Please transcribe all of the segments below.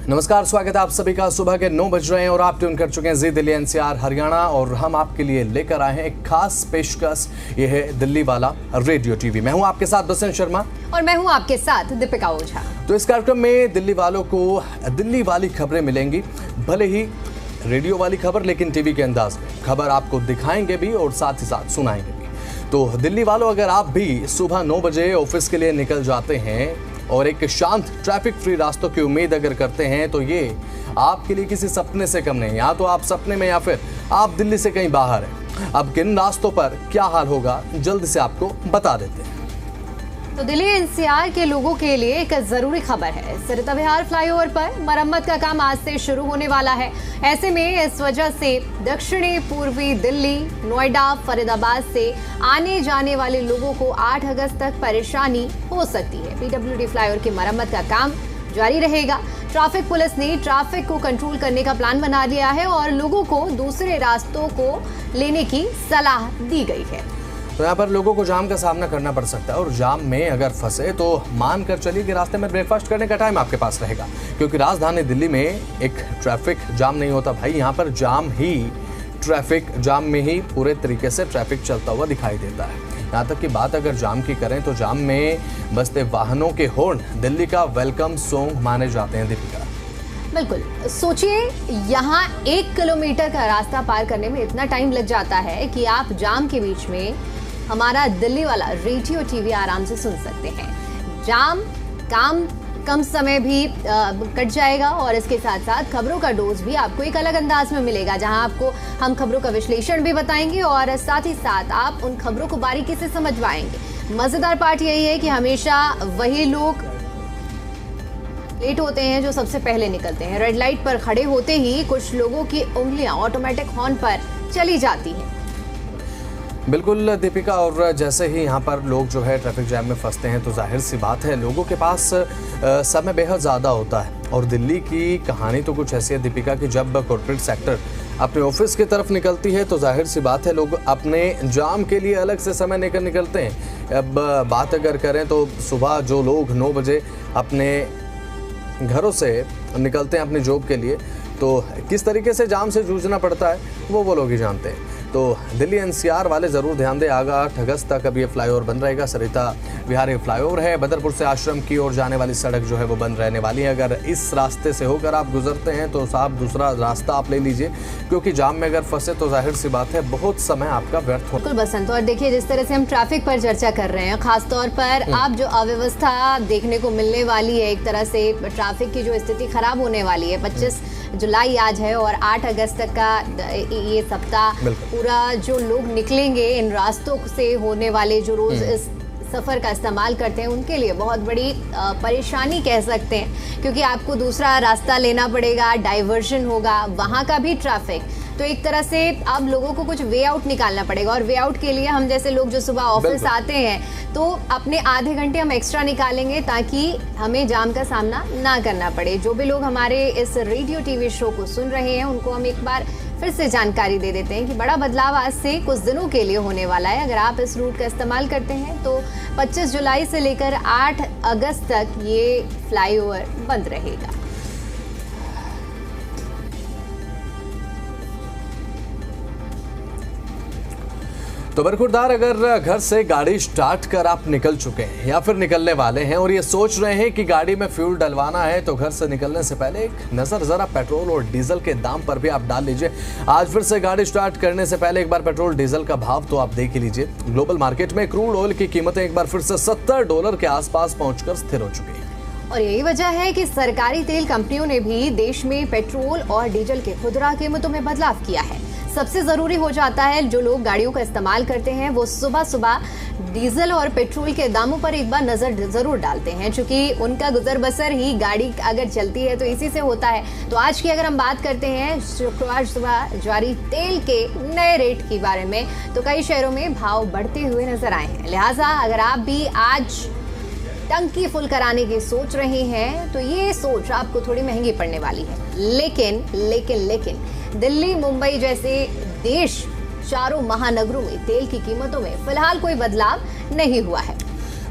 नमस्कार, स्वागत है आप सभी का। सुबह के 9 बज रहे हैं और आप ट्यून कर चुके हैं जी दिल्ली एनसीआर हरियाणा और हम आपके लिए लेकर आए हैं एक खास पेशकश। ये है दिल्ली वाला रेडियो टीवी। मैं हूं आपके साथ बसंत शर्मा और मैं हूं आपके साथ दीपिका ओझा। तो इस कार्यक्रम में दिल्ली वालों को दिल्ली वाली खबरें मिलेंगी, भले ही रेडियो वाली खबर लेकिन टीवी के अंदाज में खबर आपको दिखाएंगे भी और साथ ही साथ सुनाएंगे भी। तो दिल्ली वालों, अगर आप भी सुबह 9 बजे ऑफिस के लिए निकल जाते हैं और एक शांत ट्रैफिक फ्री रास्तों की उम्मीद अगर करते हैं तो ये आपके लिए किसी सपने से कम नहीं। या तो आप सपने में या फिर आप दिल्ली से कहीं बाहर हैं। अब किन रास्तों पर क्या हाल होगा जल्द से आपको बता देते हैं। तो दिल्ली एनसीआर के लोगों के लिए एक जरूरी खबर है। सरिता विहार फ्लाईओवर पर मरम्मत का काम आज से शुरू होने वाला है। ऐसे में इस वजह से दक्षिणी पूर्वी दिल्ली, नोएडा, फरीदाबाद से आने जाने वाले लोगों को 8 अगस्त तक परेशानी हो सकती है। पीडब्ल्यूडी फ्लाईओवर की मरम्मत का काम जारी रहेगा। ट्रैफिक पुलिस ने ट्रैफिक को कंट्रोल करने का प्लान बना लिया है और लोगों को दूसरे रास्तों को लेने की सलाह दी गई है। तो यहाँ पर लोगों को जाम का सामना करना पड़ सकता है और जाम में अगर फंसे तो मान कर चलिए कि रास्ते में ब्रेकफास्ट करने का टाइम आपके पास रहेगा, क्योंकि राजधानी दिल्ली में एक ट्रैफिक जाम नहीं होता भाई। यहाँ पर जाम ही ट्रैफिक जाम में ही पूरे तरीके से ट्रैफिक चलता हुआ दिखाई देता है। यहाँ तक की बात अगर जाम की करें तो जाम में बसते वाहनों के हॉर्न दिल्ली का वेलकम सॉन्ग माने जाते हैं। दीपिका, बिल्कुल, सोचिए यहाँ 1 किलोमीटर का रास्ता पार करने में इतना टाइम लग जाता है कि आप जाम के बीच में हमारा दिल्ली वाला रेडियो टीवी आराम से सुन सकते हैं। जाम काम कम समय भी कट जाएगा और इसके साथ साथ खबरों का डोज भी आपको एक अलग अंदाज में मिलेगा, जहां आपको हम खबरों का विश्लेषण भी बताएंगे और साथ ही साथ आप उन खबरों को बारीकी से समझ पाएंगे। मजेदार पार्ट यही है कि हमेशा वही लोग लेट होते हैं जो सबसे पहले निकलते हैं। रेड लाइट पर खड़े होते ही कुछ लोगों की उंगलियां ऑटोमेटिक हॉर्न पर चली जाती हैं। बिल्कुल दीपिका, और जैसे ही यहाँ पर लोग जो है ट्रैफिक जैम में फंसते हैं तो जाहिर सी बात है लोगों के पास समय बेहद ज़्यादा होता है। और दिल्ली की कहानी तो कुछ ऐसी है दीपिका कि जब कॉर्पोरेट सेक्टर अपने ऑफिस की तरफ निकलती है तो जाहिर सी बात है लोग अपने जाम के लिए अलग से समय लेकर निकलते हैं। अब बात अगर करें तो सुबह जो लोग 9 बजे अपने घरों से निकलते हैं अपनी जॉब के लिए, तो किस तरीके से जाम से जूझना पड़ता है वो लोग ही जानते हैं। तो दिल्ली एनसीआर वाले ज़रूर ध्यान दें, आगा 8 अगस्त तक अब ये फ्लाईओवर बन रहेगा। सरिता विहार फ्लाईओवर है। बदरपुर से आश्रम की ओर जाने वाली सड़क जो है वो बंद रहने वाली है। अगर इस रास्ते से होकर आप गुजरते हैं तो साहब दूसरा रास्ता आप ले लीजिए, क्योंकि जाम में अगर फंसे तो जाहिर सी बात है बहुत समय आपका व्यर्थ हो। बिल्कुल बसंत, और देखिए जिस तरह से हम ट्रैफिक पर चर्चा कर रहे हैं, खासतौर पर आप जो अव्यवस्था देखने को मिलने वाली है, एक तरह से ट्रैफिक की जो स्थिति खराब होने वाली है। 25 जुलाई आज है और 8 अगस्त तक का ये सप्ताह पूरा जो लोग निकलेंगे इन रास्तों से होने वाले जो रोज इस सफ़र का इस्तेमाल करते हैं उनके लिए बहुत बड़ी परेशानी कह सकते हैं, क्योंकि आपको दूसरा रास्ता लेना पड़ेगा, डाइवर्जन होगा, वहाँ का भी ट्रैफिक। तो एक तरह से अब लोगों को कुछ वे आउट निकालना पड़ेगा और वे आउट के लिए हम जैसे लोग जो सुबह ऑफिस आते हैं तो अपने आधे घंटे हम एक्स्ट्रा निकालेंगे ताकि हमें जाम का सामना ना करना पड़े। जो भी लोग हमारे इस रेडियो टीवी शो को सुन रहे हैं उनको हम एक बार फिर से जानकारी दे देते हैं कि बड़ा बदलाव आज से कुछ दिनों के लिए होने वाला है। अगर आप इस रूट का इस्तेमाल करते हैं तो 25 जुलाई से लेकर 8 अगस्त तक ये फ्लाईओवर बंद रहेगा। तो बरखुरदार, अगर घर से गाड़ी स्टार्ट कर आप निकल चुके हैं या फिर निकलने वाले हैं और ये सोच रहे हैं कि गाड़ी में फ्यूल डलवाना है, तो घर से निकलने से पहले एक नज़र ज़रा पेट्रोल और डीजल के दाम पर भी आप डाल लीजिए। आज फिर से गाड़ी स्टार्ट करने से पहले एक बार पेट्रोल डीजल का भाव तो आप देख ही लीजिए। ग्लोबल मार्केट में क्रूड ऑयल की कीमतें एक बार फिर से $70 के आसपास पहुंचकर स्थिर हो चुकी है। और यही वजह है कि सरकारी तेल कंपनियों ने भी देश में पेट्रोल और डीजल के खुदरा कीमतों में बदलाव किया है। सबसे ज़रूरी हो जाता है जो लोग गाड़ियों का इस्तेमाल करते हैं वो सुबह सुबह डीजल और पेट्रोल के दामों पर एक बार नज़र ज़रूर डालते हैं, क्योंकि उनका गुजर बसर ही गाड़ी अगर चलती है तो इसी से होता है। तो आज की अगर हम बात करते हैं शुक्रवार सुबह जारी तेल के नए रेट के बारे में, तो कई शहरों में भाव बढ़ते हुए नजर आए हैं। लिहाजा अगर आप भी आज टंकी फुल कराने की सोच रहे हैं तो ये सोच आपको थोड़ी महंगी पड़ने वाली है। लेकिन दिल्ली, मुंबई जैसे देश चारों महानगरों में तेल की कीमतों में फिलहाल कोई बदलाव नहीं हुआ है।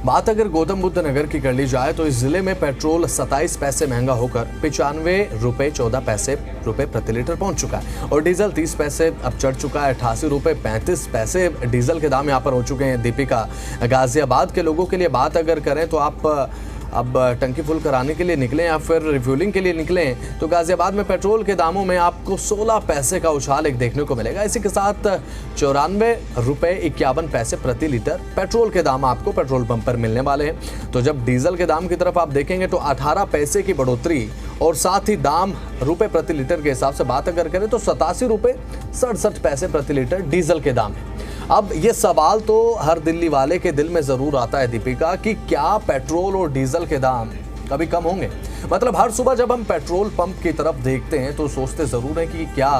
बात अगर गौतम बुद्ध नगर की कर ली जाए तो इस जिले में पेट्रोल 27 पैसे महंगा होकर 95 रुपए 14 पैसे प्रति लीटर पहुंच चुका है और डीजल 30 पैसे अब चढ़ चुका है। 88 रुपए 35 पैसे डीजल के दाम यहां पर हो चुके हैं। दीपिका, गाजियाबाद के लोगों के लिए बात अगर करें तो आप अब टंकी फुल कराने के लिए निकलें या फिर रिफ्यूलिंग के लिए निकलें तो गाजियाबाद में पेट्रोल के दामों में आपको 16 पैसे का उछाल एक देखने को मिलेगा। इसी के साथ 94 रुपए 51 पैसे प्रति लीटर पेट्रोल के दाम आपको पेट्रोल पंप पर मिलने वाले हैं। तो जब डीजल के दाम की तरफ आप देखेंगे तो 18 पैसे की बढ़ोतरी और साथ ही दाम रुपए प्रति लीटर के हिसाब से बात अगर करें तो 87 रुपए 67 पैसे प्रति लीटर डीजल के दाम है। अब ये सवाल तो हर दिल्ली वाले के दिल में जरूर आता है दीपिका कि क्या पेट्रोल और डीजल के दाम कभी कम होंगे। मतलब हर सुबह जब हम पेट्रोल पंप की तरफ देखते हैं तो सोचते जरूर हैं कि क्या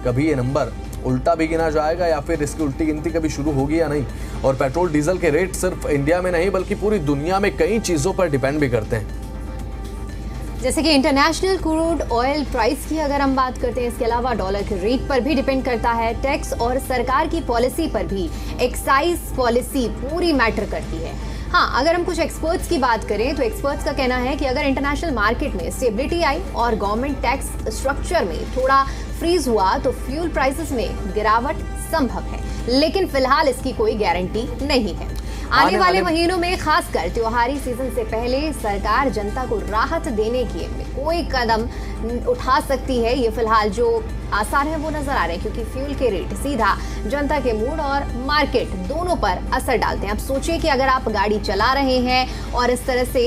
कभी ये नंबर उल्टा भी गिना जाएगा या फिर इसकी उल्टी गिनती कभी शुरू होगी या नहीं। और पेट्रोल डीजल के रेट सिर्फ इंडिया में नहीं बल्कि पूरी दुनिया में कई चीजों पर डिपेंड भी करते हैं। जैसे कि इंटरनेशनल क्रूड ऑयल प्राइस की अगर हम बात करते हैं, इसके अलावा डॉलर के रेट पर भी डिपेंड करता है। टैक्स और सरकार की पॉलिसी पर भी एक्साइज पॉलिसी पूरी मैटर करती है। हाँ, अगर हम कुछ एक्सपर्ट्स की बात करें तो एक्सपर्ट्स का कहना है कि अगर इंटरनेशनल मार्केट में स्टेबिलिटी आई और गवर्नमेंट टैक्स स्ट्रक्चर में थोड़ा फ्रीज हुआ तो फ्यूल प्राइसेस में गिरावट संभव है, लेकिन फिलहाल इसकी कोई गारंटी नहीं है। आने वाले महीनों में खासकर त्योहारी सीजन से पहले सरकार जनता को राहत देने की कोई कदम उठा सकती है। ये फिलहाल जो आसार है वो नजर आ रहे हैं, क्योंकि फ्यूल के रेट सीधा जनता के मूड और मार्केट दोनों पर असर डालते हैं। अब सोचिए कि अगर आप गाड़ी चला रहे हैं और इस तरह से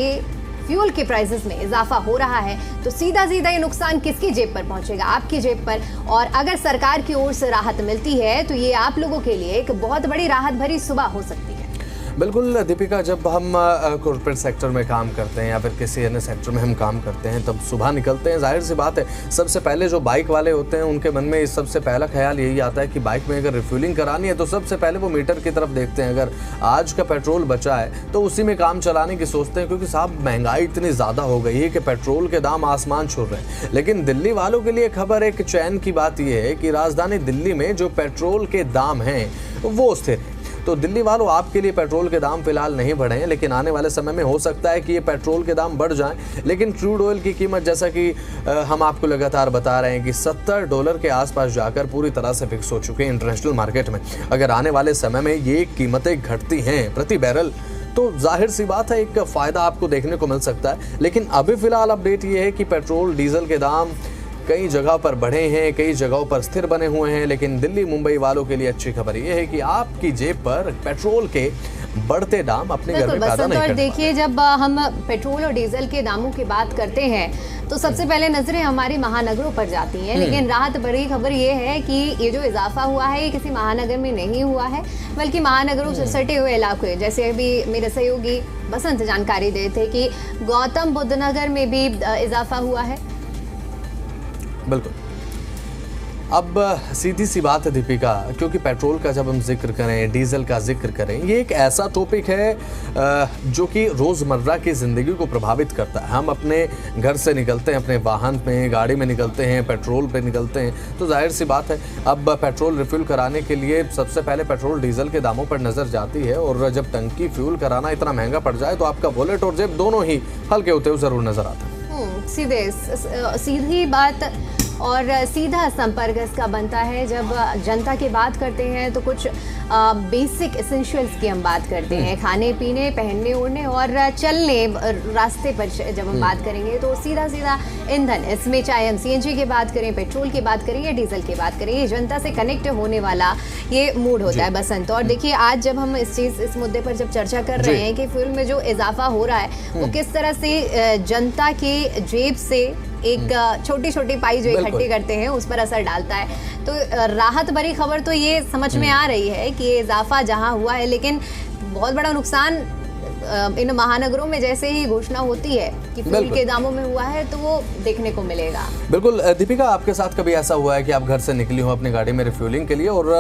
फ्यूल के प्राइसेस में इजाफा हो रहा है तो सीधा सीधा ये नुकसान किसकी जेब पर पहुंचेगा? आपकी जेब पर। और अगर सरकार की ओर से राहत मिलती है तो ये आप लोगों के लिए एक बहुत बड़ी राहत भरी सुबह हो सकती है। बिल्कुल दीपिका, जब हम कॉर्पोरेट सेक्टर में काम करते हैं या फिर किसी अन्य सेक्टर में हम काम करते हैं तब सुबह निकलते हैं, जाहिर सी बात है सबसे पहले जो बाइक वाले होते हैं उनके मन में सबसे पहला ख्याल यही आता है कि बाइक में अगर रिफ्यूलिंग करानी है तो सबसे पहले वो मीटर की तरफ देखते हैं। अगर आज का पेट्रोल बचा है तो उसी में काम चलाने की सोचते हैं, क्योंकि साहब महंगाई इतनी ज़्यादा हो गई है कि पेट्रोल के दाम आसमान छू रहे हैं। लेकिन दिल्ली वालों के लिए खबर एक चैन की बात यह है कि राजधानी दिल्ली में जो पेट्रोल के दाम हैं वो स्थिर है। तो दिल्ली वालों, आपके लिए पेट्रोल के दाम फिलहाल नहीं बढ़े हैं, लेकिन आने वाले समय में हो सकता है कि ये पेट्रोल के दाम बढ़ जाएं। लेकिन क्रूड ऑयल की कीमत जैसा कि हम आपको लगातार बता रहे हैं कि $70 के आसपास जाकर पूरी तरह से फिक्स हो चुके हैं इंटरनेशनल मार्केट में। अगर आने वाले समय में ये कीमतें घटती हैं प्रति बैरल तो जाहिर सी बात है एक फ़ायदा आपको देखने को मिल सकता है। लेकिन अभी फिलहाल अपडेट ये है कि पेट्रोल डीजल के दाम कई जगह पर बढ़े हैं, कई जगहों पर स्थिर बने हुए हैं। लेकिन दिल्ली मुंबई वालों के लिए अच्छी खबर यह है कि आपकी जेब पर पेट्रोल के बढ़ते दाम अपने घर में पैदा नहीं करने वाले। देखिए, जब हम पेट्रोल और डीजल के दामों की बात करते हैं तो सबसे पहले नजरें हमारी महानगरों पर जाती हैं। लेकिन राहत बड़ी खबर ये है कि ये जो इजाफा हुआ है ये किसी महानगर में नहीं हुआ है, बल्कि महानगरों से सटे हुए इलाके, जैसे अभी मेरे सहयोगी बसंत जानकारी दे थे कि गौतम बुद्ध नगर में भी इजाफा हुआ है। बिल्कुल। अब सीधी सी बात है दीपिका, क्योंकि पेट्रोल का जब हम जिक्र करें, डीजल का जिक्र करें, ये एक ऐसा टॉपिक है जो कि रोज़मर्रा की ज़िंदगी को प्रभावित करता है। हम अपने घर से निकलते हैं, अपने वाहन में, गाड़ी में निकलते हैं, पेट्रोल पे निकलते हैं, तो जाहिर सी बात है अब पेट्रोल रिफ़िल कराने के लिए सबसे पहले पेट्रोल डीजल के दामों पर नज़र जाती है। और जब टंकी फ्यूल कराना इतना महंगा पड़ जाए तो आपका वॉलेट और जेब दोनों ही हल्के होते हुए ज़रूर नज़र आता है। सीधी बात और सीधा संपर्क इसका बनता है। जब जनता की बात करते हैं तो कुछ बेसिक एसेंशियल्स की हम बात करते हैं, खाने पीने, पहनने ओढ़ने और चलने रास्ते पर जब हम बात करेंगे तो सीधा सीधा ईंधन, इसमें चाहे हम CNG की बात करें, पेट्रोल की बात करें या डीजल की बात करें, ये जनता से कनेक्ट होने वाला ये मूड होता है बसंत। और देखिए, आज जब हम इस मुद्दे पर जब चर्चा कर रहे हैं कि फ्यूल में जो इजाफा हो रहा है वो किस तरह से जनता के जेब से एक छोटी छोटी पाई जो इकट्ठी करते हैं उस पर असर डालता है, तो राहत भरी खबर तो ये समझ में आ रही है कि ये इजाफा जहां हुआ है, लेकिन बहुत बड़ा नुकसान इन महानगरों में जैसे ही घोषणा होती है कि फ्यूल के दामों में हुआ है तो वो देखने को मिलेगा। बिल्कुल दीपिका, आपके साथ कभी ऐसा हुआ है कि आप घर से निकली हो अपनी गाड़ी में रिफ्यूलिंग के लिए और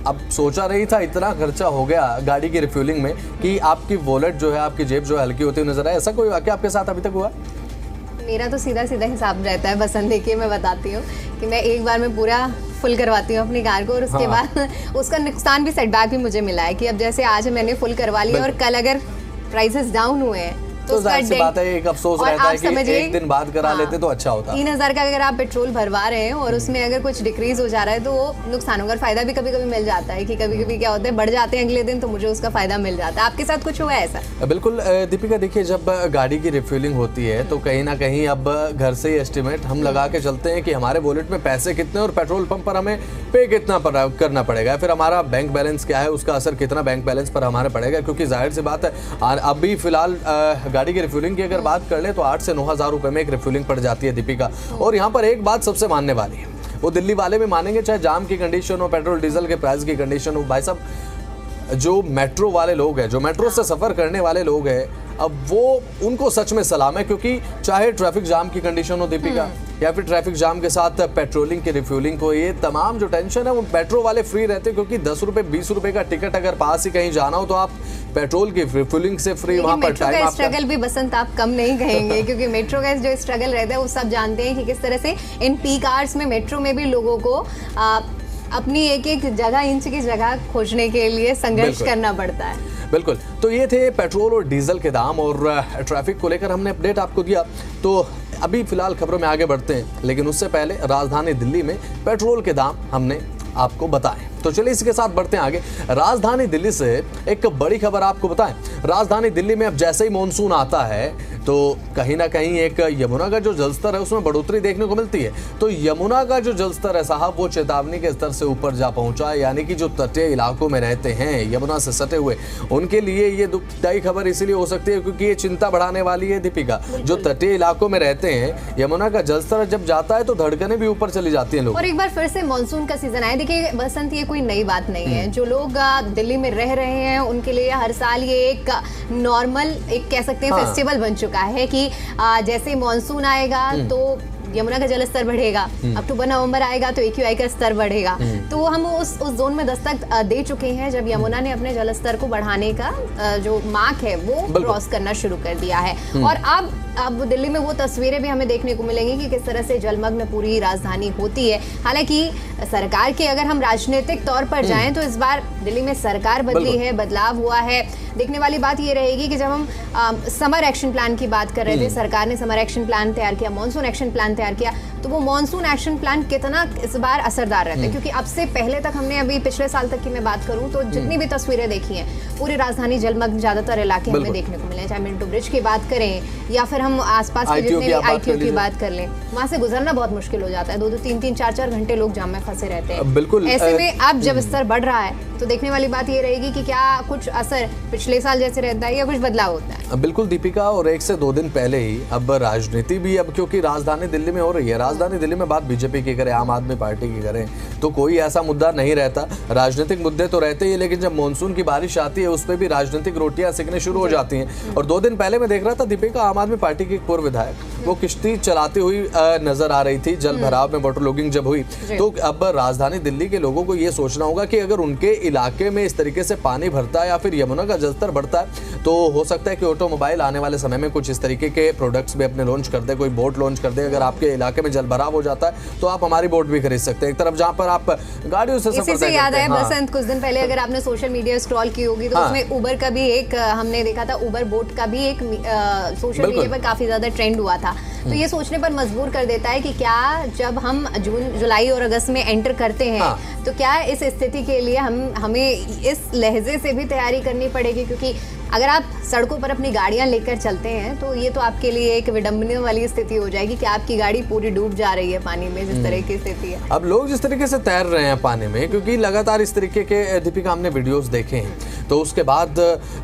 अब सोचा रही था इतना खर्चा हो गया गाड़ी की रिफ्यूलिंग में कि आपकी वॉलेट जो है, आपकी जेब जो है हल्की होती हुई नजर आए? ऐसा कोई वाकया आपके साथ अभी तक हुआ? मेरा तो सीधा सीधा हिसाब रहता है बसंत। देखिए, मैं बताती हूँ कि मैं एक बार में पूरा फुल करवाती हूँ अपनी कार को और उसके बाद उसका नुकसान भी, सेटबैक भी मुझे मिला है कि अब जैसे आज मैंने फुल करवा लिया और कल अगर प्राइसेस डाउन हुए हैं तो जाहिर सी बात है, एक अफसोस रहता है कि एक दिन बाद करा लेते तो अच्छा होता। 3000 का अगर आप पेट्रोल भरवा रहे हैं और उसमें अगर कुछ डिक्रीज हो जा रहा है तो वो नुकसान होगा। फायदा भी कभी कभी मिल जाता है कि कभी कभी क्या होता है, बढ़ जाते हैं अगले दिन तो मुझे उसका फायदा मिल जाता है। आपके साथ कुछ हुआ है ऐसा? बिल्कुल दीपिका, देखिए जब गाड़ी की रिफ्यूलिंग होती है तो कहीं ना कहीं अब घर से ही एस्टिमेट हम लगा के चलते हैं कि हमारे वॉलेट में पैसे कितने और पेट्रोल पंप पर हमें पे कितना करना पड़ेगा, फिर हमारा बैंक बैलेंस क्या है, उसका असर कितना बैंक बैलेंस पर हमारे पड़ेगा। क्योंकि जाहिर सी बात है अभी फिलहाल गाड़ी की रिफ्यूलिंग की अगर बात कर ले तो 8 से 9 हज़ार रुपए में एक रिफ्यूलिंग पड़ जाती है दीपिका। और यहाँ पर एक बात सबसे मानने वाली है, वो दिल्ली वाले भी मानेंगे, चाहे जाम की कंडीशन हो, पेट्रोल डीजल के प्राइस की कंडीशन हो। भाई साहब जो मेट्रो वाले लोग हैं, जो मेट्रो से सफ़र करने वाले लोग हैं, अब वो उनको सच में सलाम है। क्योंकि चाहे ट्रैफिक जाम की कंडीशन हो दीपिका, या फिर ट्रैफिक जाम के साथ पेट्रोलिंग की रिफ्यूलिंग को, ये तमाम जो टेंशन है वो मेट्रो वाले फ्री रहते हैं। क्योंकि 10 रुपए 20 रुपए का टिकट अगर पास ही कहीं जाना हो तो आप पेट्रोल की रिफ्यूलिंग से फ्री वहाँ पर टाइम आपका स्ट्रगल भी बसंत आप कम नहीं कहेंगे क्योंकि मेट्रो का जो स्ट्रगल रहता है वो सब जानते हैं कि किस तरह से इन पीक आवर्स में मेट्रो में भी लोगों को अपनी एक एक जगह, इंच की जगह खोजने के लिए संघर्ष करना पड़ता है। बिल्कुल, तो ये थे पेट्रोल और डीजल के दाम और ट्रैफिक को लेकर हमने अपडेट आपको दिया। तो अभी फिलहाल खबरों में आगे बढ़ते हैं, लेकिन उससे पहले राजधानी दिल्ली में पेट्रोल के दाम हमने आपको बताएं। तो चलिए इसके साथ बढ़ते हैं आगे। राजधानी दिल्ली से एक बड़ी खबर आपको बताएं। राजधानी दिल्ली में अब जैसे ही मॉनसून आता है तो कहीं ना कहीं एक यमुना का जो जलस्तर है उसमें बढ़ोतरी देखने को मिलती है। तो यमुना का जो जलस्तर है साहब वो चेतावनी के स्तर से ऊपर जा पहुंचा है। यानी कि जो तटीय इलाकों में रहते हैं, यमुना से सटे हुए, उनके लिए ये दुखदायी खबर इसीलिए हो सकती है क्योंकि ये चिंता बढ़ाने वाली है दीपिका। जो तटीय इलाकों में रहते हैं, यमुना का जलस्तर जब जाता है तो धड़कनें भी ऊपर चली जाती हैं लोग। और एक बार फिर से मानसून का सीजन आया। देखिए बसंत, ये कोई नई बात नहीं है। जो लोग दिल्ली में रह रहे हैं उनके लिए हर साल ये एक नॉर्मल, एक कह सकते हैं फेस्टिवल बन चुका है कि जैसे मानसून आएगा तो यमुना का जल स्तर बढ़ेगा, अक्टूबर नवंबर आएगा तो AQI का स्तर बढ़ेगा। तो हम उस जोन में दस्तक दे चुके हैं जब यमुना ने अपने जल स्तर को बढ़ाने का जो मार्क है वो क्रॉस करना शुरू कर दिया है। और अब दिल्ली में वो तस्वीरें भी हमें देखने को मिलेंगी कि किस तरह से जलमग्न पूरी राजधानी होती है। हालांकि सरकार के अगर हम राजनीतिक तौर पर जाएं तो इस बार दिल्ली में सरकार बदली है, बदलाव हुआ है। देखने वाली बात ये रहेगी कि जब हम समर एक्शन प्लान की बात कर रहे थे, सरकार ने समर एक्शन प्लान तैयार किया, मानसून एक्शन प्लान तैयार किया, तो वो मानसून एक्शन प्लान कितना इस बार असरदार रहता है। क्योंकि अब से पहले तक हमने, अभी पिछले साल तक की मैं बात करूं तो जितनी भी तस्वीरें देखी हैं, पूरी राजधानी जलमग्न ज्यादातर इलाके हमें देखने को मिले, चाहे मिंटो ब्रिज की बात करें या फिर हम आसपास के जितने भी ITO की बात कर लें, वहां से गुजरना बहुत मुश्किल हो जाता है। 2-2, 3-3, 4-4 घंटे लोग जाम में फंसे रहते हैं। बिल्कुल, ऐसे में अब जब स्तर बढ़ रहा है तो देखने वाली बात ये रहेगी कि क्या कुछ असर पिछले साल जैसे रहता है या कुछ बदलाव होता है। बिल्कुल दीपिका, और 1 से 2 दिन पहले ही अब राजनीति भी, अब क्योंकि राजधानी दिल्ली में हो रही है, राजधानी दिल्ली में बात बीजेपी की करें, आम आदमी पार्टी की करें, तो कोई ऐसा मुद्दा नहीं रहता। राजनीतिक मुद्दे तो रहते ही, लेकिन जब मानसून की बारिश आती है उस पर भी राजनीतिक रोटियां सेकने शुरू हो जाती हैं। और 2 दिन पहले मैं देख रहा था दीपिका, आम आदमी पार्टी की एक पूर्व विधायक वो किश्ती चलाती हुई नजर आ रही थी जल भराव में, वाटर लॉगिंग जब हुई। तो अब राजधानी दिल्ली के लोगों को ये सोचना होगा कि अगर उनके इलाके में इस तरीके से पानी भरता है या फिर यमुना का जलस्तर बढ़ता है तो हो सकता है कि ऑटोमोबाइल आने वाले समय में कुछ इस तरीके के प्रोडक्ट्स भी अपने लॉन्च कर दे, कोई बोट लॉन्च कर दे। अगर आपके इलाके में जल भराव हो जाता है तो आप हमारी बोट भी खरीद सकते हैं, एक तरफ जहां पर आप गाड़ियों से सफर करते हैं। याद है बसंत, कुछ दिन पहले अगर आपने सोशल मीडिया स्क्रॉल की होगी तो उसमें उबर का भी एक, हमने देखा था उबर बोट का भी एक सोशल मीडिया पर काफी ज्यादा ट्रेंड हुआ था। तो ये सोचने पर मजबूर कर देता है कि क्या जब हम जून, जुलाई और अगस्त में एंटर करते हैं तो क्या इस स्थिति के लिए हमें इस लहजे से भी तैयारी करनी पड़ेगी। क्योंकि अगर आप सड़कों पर अपनी गाड़ियां लेकर चलते हैं तो ये तो आपके लिए एक विडंबना वाली स्थिति हो जाएगी कि आपकी गाड़ी पूरी डूब जा रही है पानी में, जिस तरह की स्थिति है। अब लोग जिस तरीके से तैर रहे हैं पानी में, क्योंकि लगातार इस तरीके के दीपिका हमने वीडियोस देखे हैं, तो उसके बाद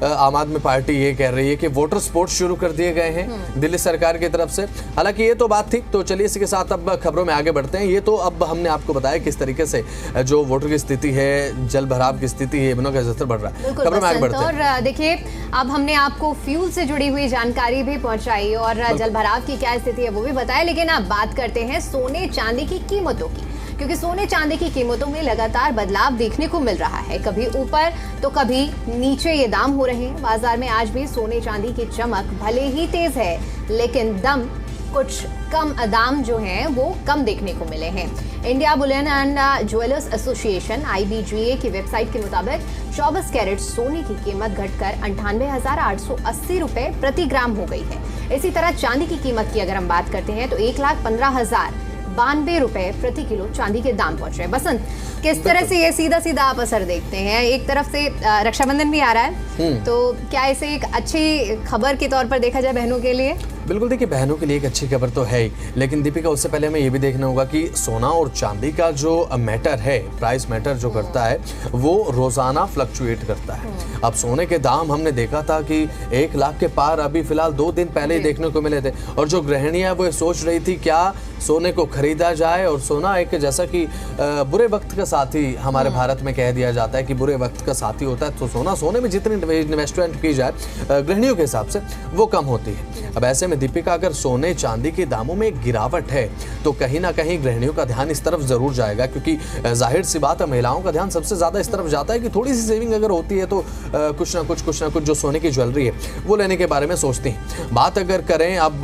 आम आदमी पार्टी ये कह रही है कि वाटर स्पोर्ट्स शुरू कर दिए गए हैं दिल्ली सरकार की तरफ से। हालांकि ये तो बात थी। तो चलिए इसके साथ अब खबरों में आगे बढ़ते हैं। ये तो अब हमने आपको बताया किस तरीके से जो वाटर की स्थिति है, जल भराव की स्थिति है, यमुना का जलस्तर बढ़ रहा है। खबरों में आगे बढ़ते हैं। और देखिए अब हमने आपको फ्यूल से जुड़ी हुई जानकारी भी पहुंचाई और जल भराव की क्या स्थिति है वो भी बताया। लेकिन अब बात करते हैं सोने चांदी की कीमतों की, क्योंकि सोने चांदी की कीमतों में लगातार बदलाव देखने को मिल रहा है। कभी ऊपर तो कभी नीचे ये दाम हो रहे हैं। बाजार में आज भी सोने चांदी की चमक भले ही तेज है लेकिन दम कुछ कम दाम जो हैं वो कम देखने को मिले हैं। India Boolean and jewellers association IBGA की वेबसाइट के मुताबिक 24 कैरेट सोने की कीमत घटकर 98,880 रुपए प्रति ग्राम हो गई है। इसी तरह चांदी की कीमत की अगर हम बात करते हैं तो 1,15,092 रुपए प्रति किलो चांदी के दाम पहुंच रहे हैं। बसंत, किस तरह से ये सीधा सीधा आप असर देखते हैं? एक तरफ से रक्षाबंधन भी आ रहा है, तो क्या इसे एक अच्छी खबर के तौर पर देखा जाए बहनों के लिए? बिल्कुल, देखिए बहनों के लिए एक अच्छी खबर तो है ही, लेकिन दीपिका उससे पहले हमें ये भी देखना होगा कि सोना और चांदी का जो मैटर है, प्राइस मैटर जो करता है वो रोजाना फ्लक्चुएट करता है। अब सोने के दाम हमने देखा था कि 1 लाख के पार अभी फिलहाल 2 दिन पहले ही देखने को मिले थे, और जो गृहिणियां वो सोच रही थी क्या सोने को खरीदा जाए, और सोना एक जैसा कि बुरे वक्त का साथी हमारे भारत में कह दिया जाता है कि बुरे वक्त का साथी होता है, तो सोने में जितनी इन्वेस्टमेंट की जाए गृहिणियों के हिसाब से वो कम होती है। अब ऐसे में दीपिका अगर सोने चांदी के दामों में गिरावट है तो कहीं ना कहीं गृहिणियों का ध्यान इस तरफ जरूर जाएगा, क्योंकि जाहिर सी बात है महिलाओं का ध्यान सबसे ज्यादा इस तरफ जाता है कि थोड़ी सी सेविंग अगर होती है तो कुछ ना कुछ जो सोने की ज्वेलरी है वो लेने के बारे में सोचती हैं। बात अगर करें अब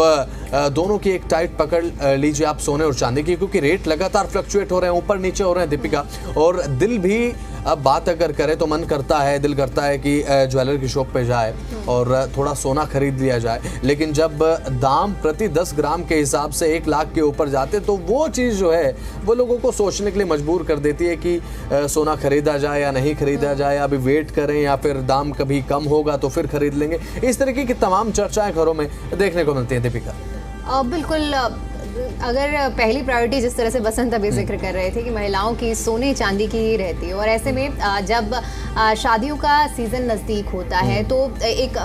दोनों की एक टाइट पकड़ लीजिए आप सोने और चांदी की, क्योंकि रेट लगातार फ्लक्चुएट हो रहे हैं, ऊपर नीचे हो रहे हैं दीपिका, और दिल भी अब बात अगर करें तो दिल करता है कि ज्वेलर की शॉप पे जाए और थोड़ा सोना खरीद लिया जाए, लेकिन जब दाम प्रति 10 ग्राम के हिसाब से 1 लाख के ऊपर जाते तो वो चीज़ जो है वो लोगों को सोचने के लिए मजबूर कर देती है कि सोना खरीदा जाए या नहीं खरीदा जाए, अभी वेट करें या फिर दाम कभी कम होगा तो फिर खरीद लेंगे। इस तरीके की तमाम चर्चाएं घरों में देखने को मिलती हैं दीपिका। बिल्कुल, अगर पहली प्रायोरिटी जिस तरह से बसंत अभी जिक्र कर रहे थे कि महिलाओं की सोने चांदी की ही रहती है, और ऐसे में जब शादियों का सीज़न नज़दीक होता है तो एक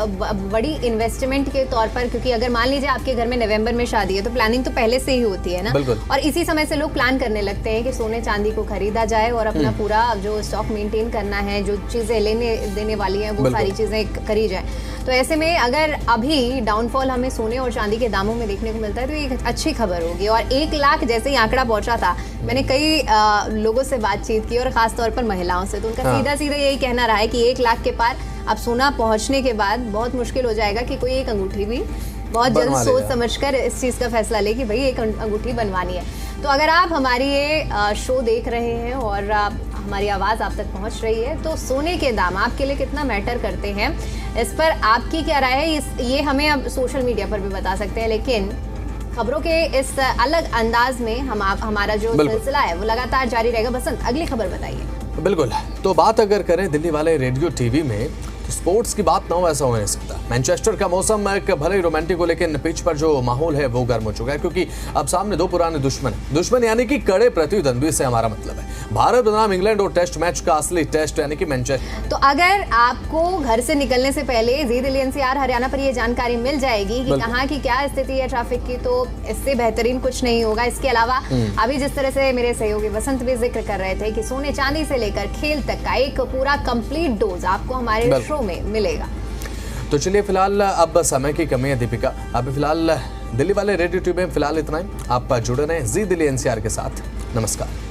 बड़ी इन्वेस्टमेंट के तौर पर, क्योंकि अगर मान लीजिए आपके घर में नवंबर में शादी है तो प्लानिंग तो पहले से ही होती है ना, और इसी समय से लोग प्लान करने लगते हैं कि सोने चांदी को खरीदा जाए और अपना पूरा जो स्टॉक मेंटेन करना है, जो चीज़ें लेने देने वाली हैं वो सारी चीज़ें करी जाए। तो ऐसे में अगर अभी डाउनफॉल हमें सोने और चांदी के दामों में देखने को मिलता है तो एक अच्छी खबर होगी। और 1 लाख जैसे ही आंकड़ा पहुंचा था, मैंने कई लोगों से बातचीत की और खास तौर पर महिलाओं से, तो उनका सीधा सीधा यही कहना रहा है कि 1 लाख के पार अब सोना पहुंचने के बाद बहुत मुश्किल हो जाएगा कि कोई एक अंगूठी भी बहुत जल्द सोच समझकर इस चीज़ का फैसला ले कि भाई एक अंगूठी बनवानी है। तो अगर आप हमारी ये शो देख रहे हैं और हमारी आवाज़ आप तक पहुंच रही है, तो सोने के दाम आपके लिए कितना मैटर करते हैं, इस पर आपकी क्या राय है, ये हमें अब सोशल मीडिया पर भी बता सकते हैं, लेकिन खबरों के इस अलग अंदाज में हमारा जो सिलसिला है वो लगातार जारी रहेगा। बसंत, अगली खबर बताइए। बिल्कुल, तो बात अगर करें दिल्ली वाले रेडियो टीवी में, तो स्पोर्ट्स की बात ना हो ऐसा हो नहीं सकता। मैनचेस्टर का मौसम एक भले ही रोमांटिक हो, लेकिन पिच पर जो माहौल है वो गर्म हो चुका है, क्योंकि अब सामने 2 पुराने दुश्मन यानी कि कड़े प्रतिद्वंद्वी से हमारा मतलब है भारत बनाम इंग्लैंड, और टेस्ट मैच का असली टेस्ट यानी कि मैनचेस्टर। तो अगर आपको घर से निकलने से पहले जी दिल्ली NCR हरियाणा पर ये जानकारी मिल जाएगी कि कहाँ की क्या स्थिति है ट्रैफिक की, तो इससे बेहतरीन कुछ नहीं होगा। इसके अलावा अभी जिस तरह से मेरे सहयोगी बसंत भी जिक्र कर रहे थे कि सोने चांदी से लेकर खेल तक का एक पूरा कंप्लीट डोज आपको हमारे शो में मिलेगा। तो चलिए, फिलहाल अब समय की कमी है दीपिका, अभी फिलहाल दिल्ली वाले रेडियो टीवी में फिलहाल इतना ही। आप जुड़े रहें जी दिल्ली NCR के साथ। नमस्कार।